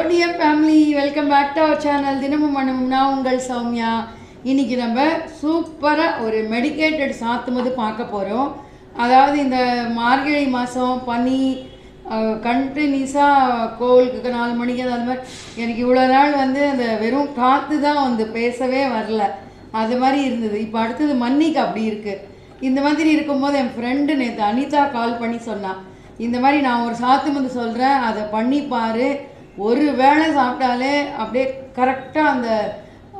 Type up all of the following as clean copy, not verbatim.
dear family, welcome back to our channel. தினமும் நான் உங்கள் சௌமியா. இன்னைக்கு நம்ம சூப்பரா ஒரு மெடிகேட்டட் சாத்துமது பார்க்க போறோம். அதாவது இந்த மார்கழி மாதம் பனி கண்டினியூஸாக கோவிலுக்கு 4 மணிக்கு அது மாதிரி எனக்கு இவ்வளோ நாள் வந்து அந்த வெறும் காற்று தான் வந்து பேசவே வரல, அது மாதிரி இருந்தது. இப்போ அடுத்தது மன்னிக்கு அப்படி இருக்குது. இந்த மாதிரி இருக்கும்போது என் ஃப்ரெண்டு நேற்று அனிதா கால் பண்ணி சொன்னான், இந்த மாதிரி நான் ஒரு சாத்துமது சொல்கிறேன், அதை பண்ணிப்பார், ஒரு வேளை சாப்பிட்டாலே அப்படியே கரெக்டாக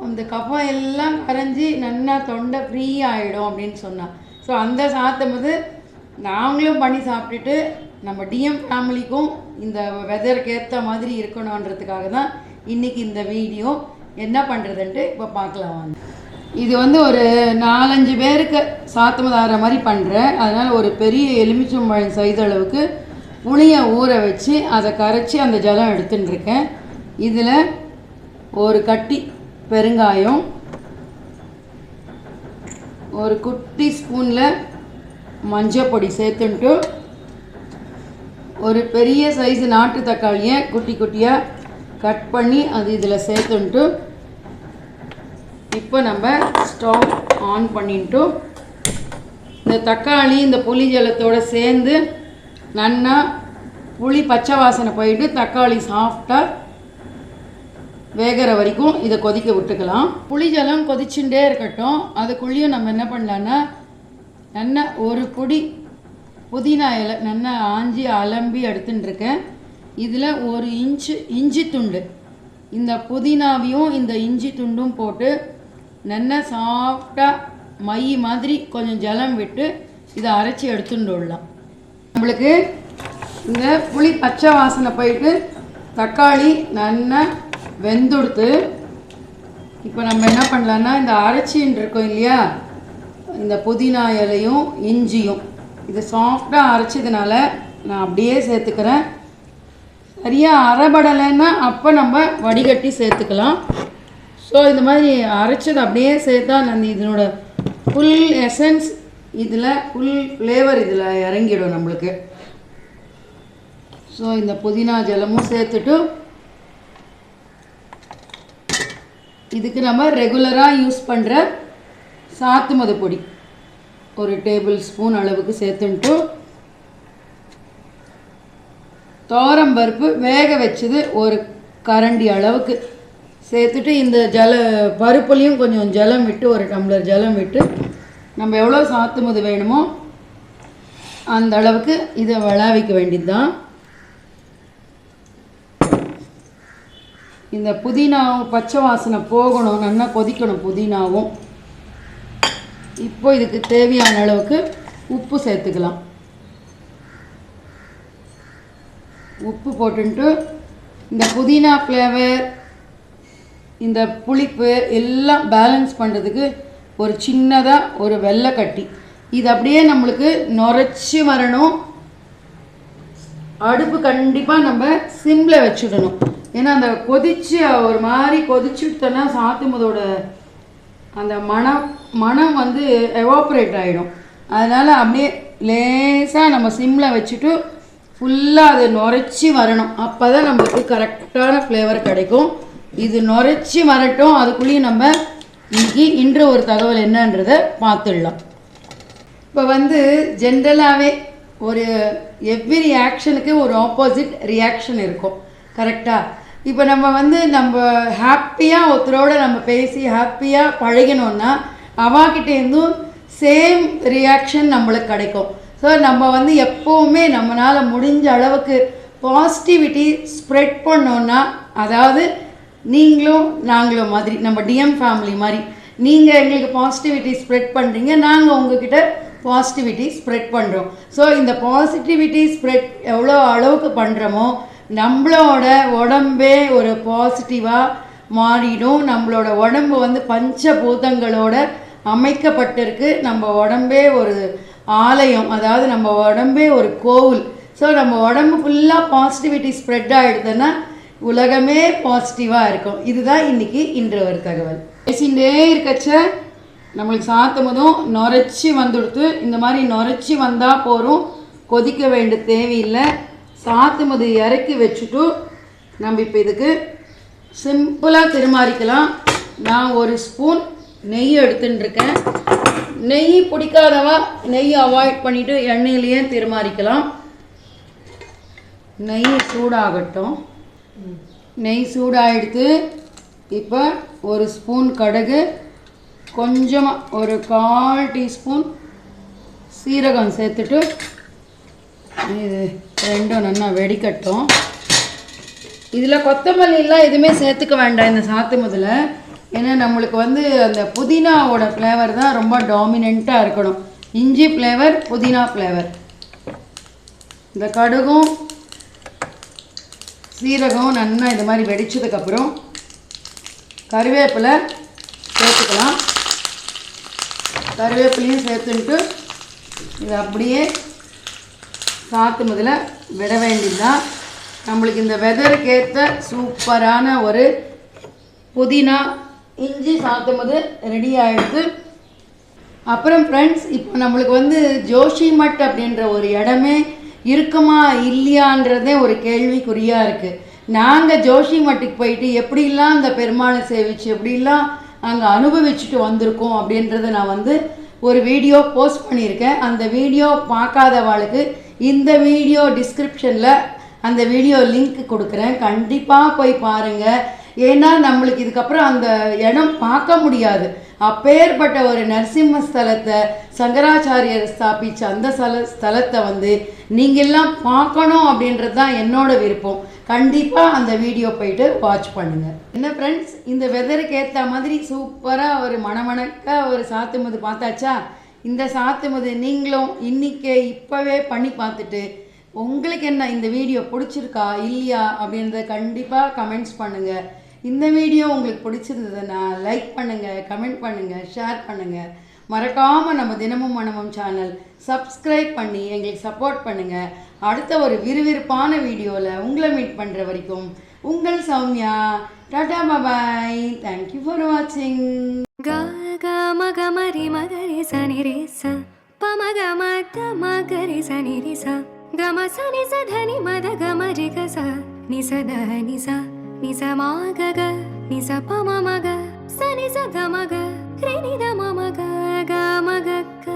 அந்த கஃபம் எல்லாம் கரைஞ்சி நல்லா தொண்டை ஃப்ரீ ஆகிடும் அப்படின்னு சொன்னான். ஸோ அந்த சாத்துமது நாங்களும் பண்ணி சாப்பிட்டுட்டு நம்ம டிஎம் ஃபேமிலிக்கும் இந்த வெதருக்கு ஏற்ற மாதிரி இருக்கணுன்றதுக்காக தான் இன்றைக்கி இந்த வீடியோ. என்ன பண்ணுறதுன்ட்டு இப்போ பார்க்கலாம் வாங்க. இது வந்து ஒரு 4-5 பேருக்கு சாத்துமது ஆகிற மாதிரி பண்ணுறேன். அதனால் ஒரு பெரிய எலுமிச்சம்பழம் சைஸ் அளவுக்கு புளியை ஊற வச்சு அதை கரைச்சி அந்த ஜலம் எடுத்துட்டுருக்கேன். இதில் ஒரு கட்டி பெருங்காயம், ஒரு குட்டி ஸ்பூனில் மஞ்சள் பொடி சேர்த்துன்ட்டு, ஒரு பெரிய சைஸு நாட்டு தக்காளியை குட்டி குட்டியாக கட் பண்ணி அது இதில் சேர்த்துன்ட்டு, இப்போ நம்ம ஸ்டவ் ஆன் பண்ணிட்டு இந்த தக்காளி இந்த புளி ஜலத்தோடு சேர்ந்து நல்லா புளி பச்சை வாசனை போயிட்டு தக்காளி சாஃப்டாக வேகிற வரைக்கும் இதை கொதிக்க விட்டுக்கலாம். புளி ஜலம் கொதிச்சுட்டே இருக்கட்டும். அதுக்குள்ளேயும் நம்ம என்ன பண்ணலான்னா, நல்லா ஒரு பொடி புதினா இலை நல்லா ஆஞ்சி அலம்பி எடுத்துட்டுருக்கேன். இதில் 1 இன்ச்சு இஞ்சி துண்டு, இந்த புதினாவையும் இந்த இஞ்சி துண்டும் போட்டு நல்லா சாஃப்டாக மை மாதிரி கொஞ்சம் ஜலம் விட்டு இதை அரைச்சி எடுத்துட்டுடலாம். நம்மளுக்கு இந்த புளி பச்சை வாசனை போயிட்டு தக்காளி நல்லா வெந்துடுத்து. இப்போ நம்ம என்ன பண்ணலான்னா, இந்த அரைச்சின்னு இருக்கோம் இல்லையா, இந்த புதினா இலையும் இஞ்சியும் இது சாஃப்டாக அரைச்சதுனால நான் அப்படியே சேர்த்துக்கிறேன். சரியாக அரைபடலைன்னா அப்போ நம்ம வடிகட்டி சேர்த்துக்கலாம். ஸோ இந்த மாதிரி அரைச்சது அப்படியே சேர்த்தா நான் இதனோட ஃபுல் எசன்ஸ் இதில் ஃபுல் ஃப்ளேவர் இதில் இறங்கிடும் நம்மளுக்கு. ஸோ இந்த புதினா ஜலமும் சேர்த்துட்டு இதுக்கு நம்ம ரெகுலராக யூஸ் பண்ணுற சாத்துமது பொடி 1 டேபிள் ஸ்பூன் அளவுக்கு சேர்த்துன்ட்டு, துவரம்பருப்பு வேக வச்சது 1 கரண்டி அளவுக்கு சேர்த்துட்டு, இந்த பருப்புலையும் கொஞ்சம் ஜலம் விட்டு 1 டம்ளர் ஜலம் விட்டு நம்ம எவ்வளோ சாத்துமது வேணுமோ அந்த அளவுக்கு இதை விளாவிக்க வேண்டியது தான். இந்த புதினாவும் பச்சை வாசனை போகணும், நல்லா கொதிக்கணும் புதினாவும். இப்போ இதுக்கு தேவையான அளவுக்கு உப்பு சேர்த்துக்கலாம். உப்பு போட்டுட்டு இந்த புதினா ஃப்ளேவர் இந்த புளிப்பு எல்லாம் பேலன்ஸ் பண்ணுறதுக்கு ஒரு சின்னதாக ஒரு வெள்ளை கட்டி, இது அப்படியே நம்மளுக்கு நுரைச்சி வரணும். அடுப்பு கண்டிப்பாக நம்ம சிம்மில் வச்சுடணும். ஏன்னா அந்த கொதிச்சு ஒரு மாதிரி கொதிச்சுட்டோன்னா சாத்துமதோட அந்த மனம் வந்து எவாப்ரேட் ஆகிடும். அதனால் அப்படியே லேசாக நம்ம சிம்மில் வச்சுட்டு ஃபுல்லாக அது நுரைச்சி வரணும். அப்போ தான் நம்மளுக்கு கரெக்டான ஃப்ளேவர் கிடைக்கும். இது நுரைச்சி வரட்டும். அதுக்குள்ளேயும் நம்ம இன்று ஒரு தகவல் என்னன்றதை பார்த்துடலாம். இப்போ வந்து ஜென்ரலாகவே ஒரு எவ்ரி ஆக்ஷனுக்கு ஒரு ஆப்போசிட் ரியாக்ஷன் இருக்கும், கரெக்டாக? இப்போ நம்ம வந்து நம்ம ஹாப்பியாக ஒருத்தரோடு நம்ம பேசி ஹாப்பியாக பழகினோன்னா அவாக்கிட்டேருந்தும் சேம் ரியாக்ஷன் நம்மளுக்கு கிடைக்கும். ஸோ நம்ம வந்து எப்போவுமே நம்மளால் முடிஞ்ச அளவுக்கு பாசிட்டிவிட்டி ஸ்ப்ரெட் பண்ணோன்னா, அதாவது நீங்களும் நாங்களும் மாதிரி நம்ம டிஎம் ஃபேமிலி மாதிரி நீங்கள் எங்களுக்கு பாசிட்டிவிட்டி ஸ்ப்ரெட் பண்ணுறீங்க, நாங்கள் உங்ககிட்ட பாசிட்டிவிட்டி ஸ்ப்ரெட் பண்ணுறோம். ஸோ இந்த பாசிட்டிவிட்டி ஸ்ப்ரெட் எவ்வளோ அளவுக்கு பண்ணுறோமோ நம்மளோட உடம்பே ஒரு பாசிட்டிவாக மாறிடும். நம்மளோட உடம்பு வந்து பஞ்சபூதங்களோட அமைக்கப்பட்டிருக்கு. நம்ம உடம்பே ஒரு ஆலயம், அதாவது நம்ம உடம்பே ஒரு கோவில். ஸோ நம்ம உடம்பு ஃபுல்லாக பாசிட்டிவிட்டி ஸ்ப்ரெட் ஆகிடுதுன்னா உலகமே பாசிட்டிவாக இருக்கும். இதுதான் இன்று ஒரு தகவல். பேசிகிட்டே இருக்கச்ச நம்மளுக்கு சாத்துமதும் நுரைச்சி வந்துடுத்து. இந்த மாதிரி நுரைச்சி வந்தால் போகிறோம், கொதிக்க வேண்டிய தேவையில்லை. சாத்துமது இறக்கி வச்சுட்டு நம்ம இப்போ இதுக்கு சிம்பிளாக திருமாறிக்கலாம். நான் ஒரு ஸ்பூன் நெய் எடுத்துட்டுருக்கேன். நெய் பிடிக்காதவா நெய் அவாய்ட் பண்ணிவிட்டு எண்ணெயிலேயே திருமாறிக்கலாம். நெய் சூடாகட்டும். நெய் சூடாகிடுத்து. இப்போ ஒரு ஸ்பூன் கடுகு, கொஞ்சமாக ஒரு 1/4 டீஸ்பூன் சீரகம் சேர்த்துட்டு இது ரெண்டும் நல்லா வெடிக்கட்டும். இதில் கொத்தமல்லிலாம் எதுவுமே சேர்த்துக்க வேண்டாம் இந்த சாத்துமுதில். ஏன்னா நம்மளுக்கு வந்து அந்த புதினாவோட ஃப்ளேவர் தான் ரொம்ப டாமினண்ட்டாக இருக்கணும். இஞ்சி ஃப்ளேவர், புதினா ஃப்ளேவர். இந்த கடுகும் சீரகம் நல்லா இது மாதிரி வெடிச்சதுக்கப்புறம் கருவேப்பிலை சேர்த்துக்கலாம். கருவேப்பிலையும் சேர்த்துட்டு இது அப்படியே சாத்துமுதில் விட வேண்டியதுதான். நம்மளுக்கு இந்த வெதருக்கு ஏற்ற சூப்பரான ஒரு புதினா இஞ்சி சாத்துமுது ரெடி ஆகிடுது. அப்புறம் ஃப்ரெண்ட்ஸ், இப்போ நம்மளுக்கு வந்து ஜோஷிமட் அப்படின்ற ஒரு இடமே இருக்குமா இல்லையான்றதே ஒரு கேள்விக்குறியாக இருக்குது. நாங்கள் ஜோஷிமட்டுக்கு போயிட்டு எப்படிலாம் அந்த பெருமாளை சேவிச்சு எப்படிலாம் அங்கே அனுபவிச்சுட்டு வந்திருக்கோம் அப்படின்றத நான் வந்து ஒரு வீடியோ போஸ்ட் பண்ணியிருக்கேன். அந்த வீடியோ பார்க்காதவாளுக்கு இந்த வீடியோ டிஸ்கிரிப்ஷனில் அந்த வீடியோ லிங்க் கொடுக்குறேன். கண்டிப்பாக போய் பாருங்கள். ஏன்னா நம்மளுக்கு இதுக்கப்புறம் அந்த இடம் பார்க்க முடியாது. அப்பேற்பட்ட ஒரு நரசிம்ம ஸ்தலத்தை சங்கராச்சாரியர் ஸ்தாபித்த அந்த ஸ்தலத்தை வந்து நீங்கள்லாம் பார்க்கணும் அப்படின்றது தான் என்னோட விருப்பம். கண்டிப்பாக அந்த வீடியோ போயிட்டு வாட்ச் பண்ணுங்கள். என்ன ஃப்ரெண்ட்ஸ், இந்த வெதருக்கு ஏற்ற மாதிரி சூப்பராக ஒரு மணமணக்க ஒரு சாத்துமுது பார்த்தாச்சா? இந்த சாத்துமுது நீங்களும் இன்றைக்கே இப்போவே பண்ணி பார்த்துட்டு உங்களுக்கு என்ன இந்த வீடியோ பிடிச்சிருக்கா இல்லையா அப்படின்றத கண்டிப்பாக கமெண்ட்ஸ் பண்ணுங்கள். இந்த வீடியோ உங்களுக்கு பிடிச்சிருந்ததுன்னா லைக் பண்ணுங்கள், கமெண்ட் பண்ணுங்கள், ஷேர் பண்ணுங்கள். மறக்காமல் நம்ம தினமும் மனமும் சேனல் சப்ஸ்கிரைப் பண்ணி எங்களுக்கு சப்போர்ட் பண்ணுங்கள். அடுத்த ஒரு விறுவிறுப்பான வீடியோவில் உங்களை மீட் பண்ணுற வரைக்கும் உங்கள் சௌமியா. டாடா பாய். தேங்க்யூ ஃபார் வாட்சிங். க க மக மரி மகரி சனி ரே ச ப மக மத மகரி சனி ரி ச க ம ச நி ச த நி மத க ம ரி க ச நி ச த நி ச நி ச மா க க நி ச ப ம ம க ச நி ச க ம க ரி நி த ம ம க க ம க க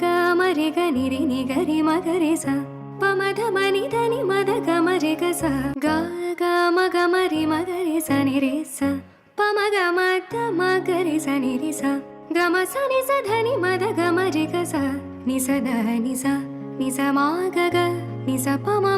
க ம ரி க நி ரி நி க ரி ம க ரி ச ப ம த ம நி த நி ம த க ம ரி க ச க க ம க ம ரி ம க ரி ச நி ரே ச ப ம க ம த ம க ரி ச நி ரி ச க ம ச நி ச த நி ம த க ம ரி க ச நி ச த நி ச நி ச மா க க நி ச ப ம